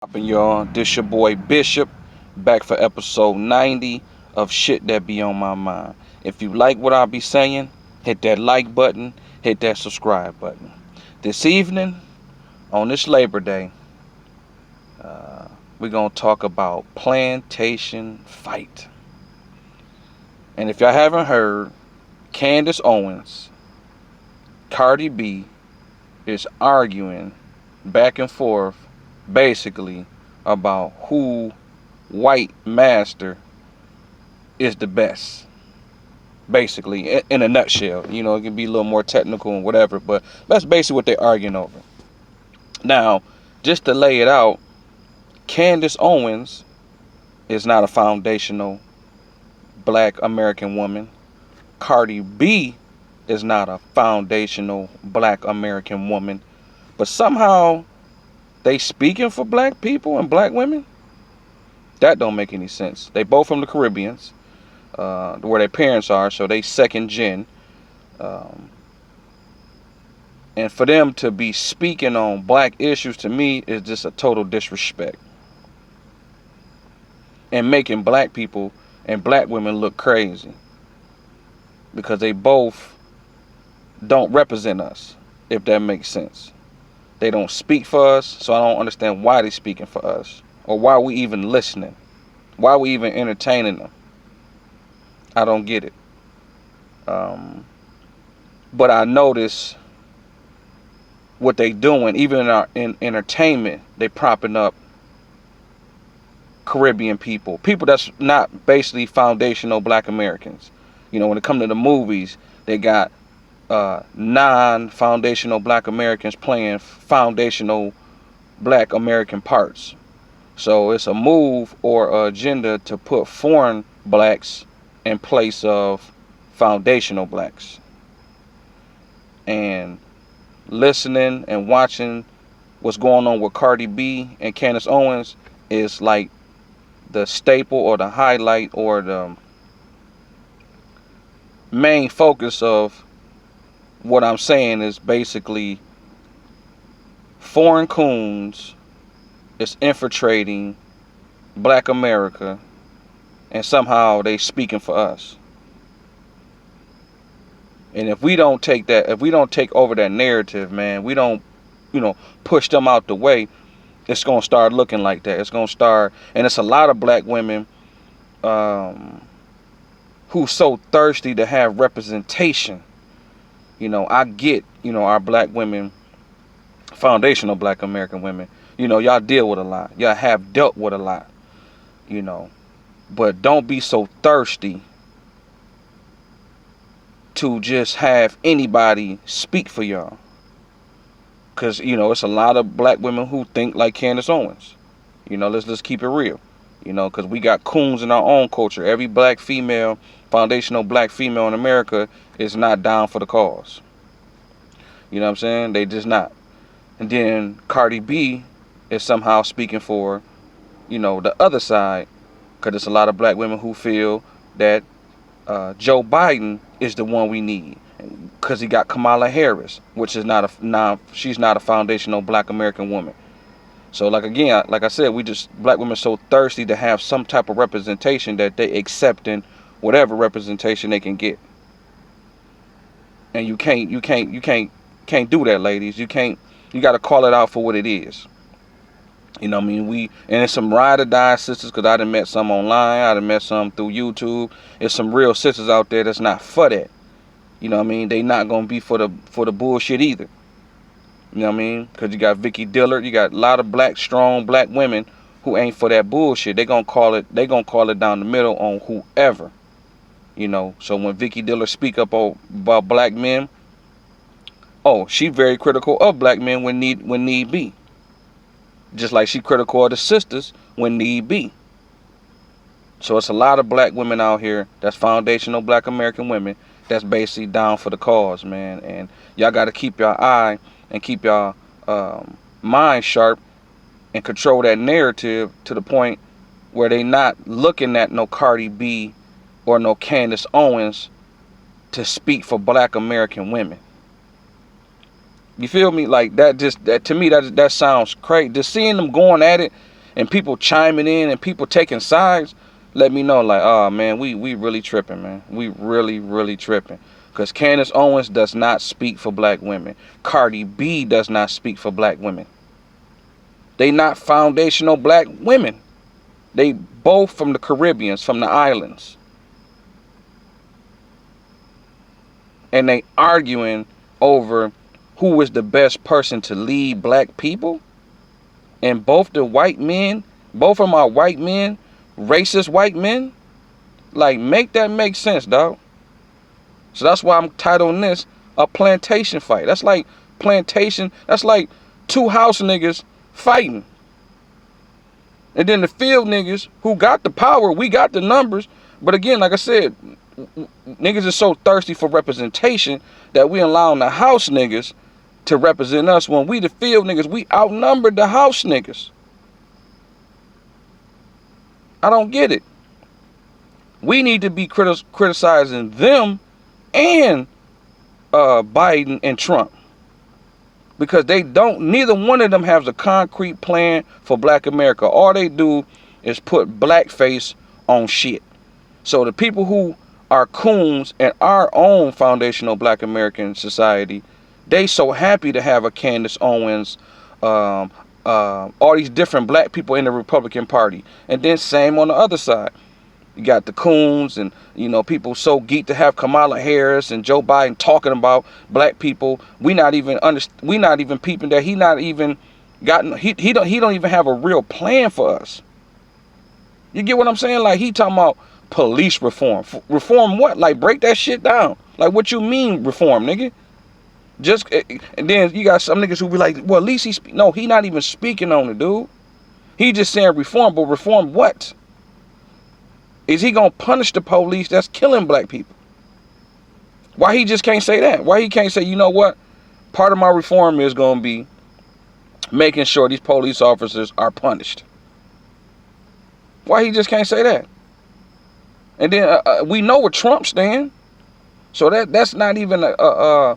Poppin' y'all, this your boy Bishop, back for episode 90 of Shit That Be On My Mind. If you like what I be saying, hit that like button, hit that subscribe button. This evening, on this Labor Day, we're gonna talk about Plantation Fight. And if y'all haven't heard, Candace Owens, Cardi B, is arguing back and forth basically about who white master is the best. Basically, in a nutshell. It can be a little more technical and whatever, but that's basically what they're arguing over. Now, just to lay it out, Candace Owens is not a foundational black American woman. Cardi B is not a foundational black American woman. But somehow they speaking for black people and black women? That don't make any sense. They both from the Caribbeans, where their parents are, so they second gen. And for them to be speaking on black issues, to me, is just a total disrespect. And making black people and black women look crazy. Because they both don't represent us, if that makes sense. They don't speak for us, so I don't understand why they're speaking for us. Or why we even listening. Why we even entertaining them. I don't get it. But I notice what they doing, even in entertainment, they propping up Caribbean people. People that's not basically foundational black Americans. When it comes to the movies, they got non-foundational black Americans playing foundational black American parts. So it's a move or an agenda to put foreign blacks in place of foundational blacks. And listening and watching what's going on with Cardi B and Candace Owens is like the staple or the highlight or the main focus of what I'm saying is basically foreign coons is infiltrating black America and somehow they speaking for us. And if we don't take over that narrative, man, we don't, push them out the way, it's going to start looking like that. It's going to start, and it's a lot of black women who so thirsty to have representation. I get, our black women, foundational black American women, y'all deal with a lot. Y'all have dealt with a lot, but don't be so thirsty to just have anybody speak for y'all. Because, it's a lot of black women who think like Candace Owens. Let's keep it real. Because we got coons in our own culture. Every black female, foundational black female in America is not down for the cause. You know what I'm saying? They just not. And then Cardi B is somehow speaking for, the other side. Because there's a lot of black women who feel that Joe Biden is the one we need. Because he got Kamala Harris, which is she's not a foundational black American woman. So like I said, black women so thirsty to have some type of representation that they accepting whatever representation they can get. And you can't do that, ladies. You got to call it out for what it is. And there's some ride or die sisters, because I done met some online, I done met some through YouTube. There's some real sisters out there that's not for that. They not gonna be for the bullshit either. Because you got Vicky Dillard, you got a lot of strong black women who ain't for that bullshit. They gonna call it down the middle on whoever. So when Vicky Dillard speak up about black men, she very critical of black men when need be. Just like she critical of the sisters when need be. So it's a lot of black women out here that's foundational black American women that's basically down for the cause, man. And y'all got to keep your eye and keep your mind sharp and control that narrative to the point where they not looking at no Cardi B or no Candace Owens to speak for black American women. You feel me? Like that to me that sounds crazy. Just seeing them going at it and people chiming in and people taking sides, let me know, like, oh man, we really tripping, man. We really tripping. Because Candace Owens does not speak for black women. Cardi B does not speak for black women. They not foundational black women. They both from the Caribbeans, from the islands. And they arguing over who is the best person to lead black people. And both the white men, both of them are white men, racist white men. Like, make that make sense, dog. So that's why I'm titling this a plantation fight. That's like plantation. That's like two house niggas fighting. And then the field niggas who got the power, we got the numbers. But again, like I said, niggas are so thirsty for representation that we allowing the house niggas to represent us when we the field niggas, we outnumbered the house niggas. I don't get it. We need to be criticizing them and Biden and Trump. Because neither one of them has a concrete plan for black America. All they do is put blackface on shit. So the people who are coons in our own foundational black American society, they so happy to have a Candace Owens, all these different black people in the Republican Party. And then same on the other side. You got the coons and, people so geeked to have Kamala Harris and Joe Biden talking about black people. We not even peeping that he not even gotten, he don't even have a real plan for us. You get what I'm saying? Like, he talking about police reform. Reform what? Like, break that shit down. Like, what you mean reform, nigga? And then you got some niggas who be like, well, at least he not even speaking on it, dude. He just saying reform, but reform what? Is he gonna punish the police that's killing black people? Why he just can't say that? Why he can't say, you know what? Part of my reform is gonna be making sure these police officers are punished. Why he just can't say that? And then we know where Trump stands, so that's not even a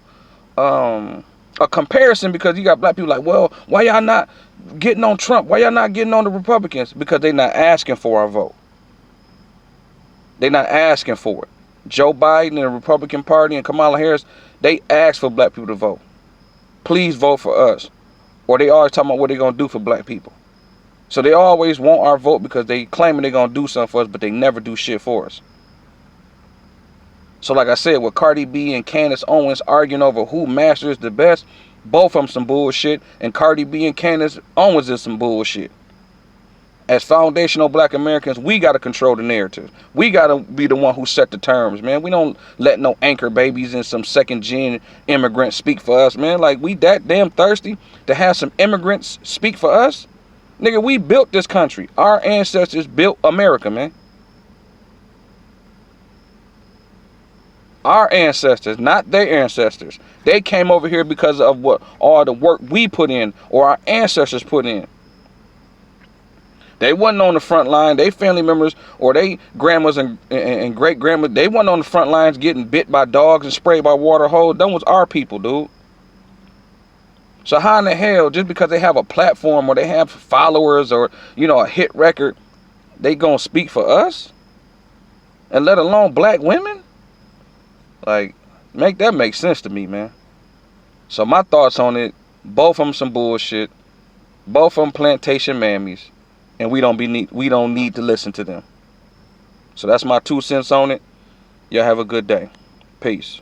comparison, because you got black people like, well, why y'all not getting on Trump? Why y'all not getting on the Republicans? Because they not asking for our vote. They not asking for it. Joe Biden and the Republican Party and Kamala Harris, they ask for black people to vote. Please vote for us. Or they always talking about what they're going to do for black people. So they always want our vote because they claiming they're going to do something for us, but they never do shit for us. So like I said, with Cardi B and Candace Owens arguing over who masters the best, both of them some bullshit. And Cardi B and Candace Owens is some bullshit. As foundational black Americans, we got to control the narrative. We got to be the one who set the terms, man. We don't let no anchor babies and some second-gen immigrants speak for us, man. Like, we that damn thirsty to have some immigrants speak for us? Nigga, we built this country. Our ancestors built America, man. Our ancestors, not their ancestors. They came over here because of what all the work we put in or our ancestors put in. They wasn't on the front line. They family members or they grandmas and great grandmas, they wasn't on the front lines getting bit by dogs and sprayed by water hose. Them was our people, dude. So how in the hell, just because they have a platform or they have followers or, a hit record, they gonna speak for us? And let alone black women? Like, make that make sense to me, man. So my thoughts on it, both of them some bullshit. Both of them plantation mammies. And we don't need to listen to them. So that's my 2 cents on it. Y'all have a good day. Peace.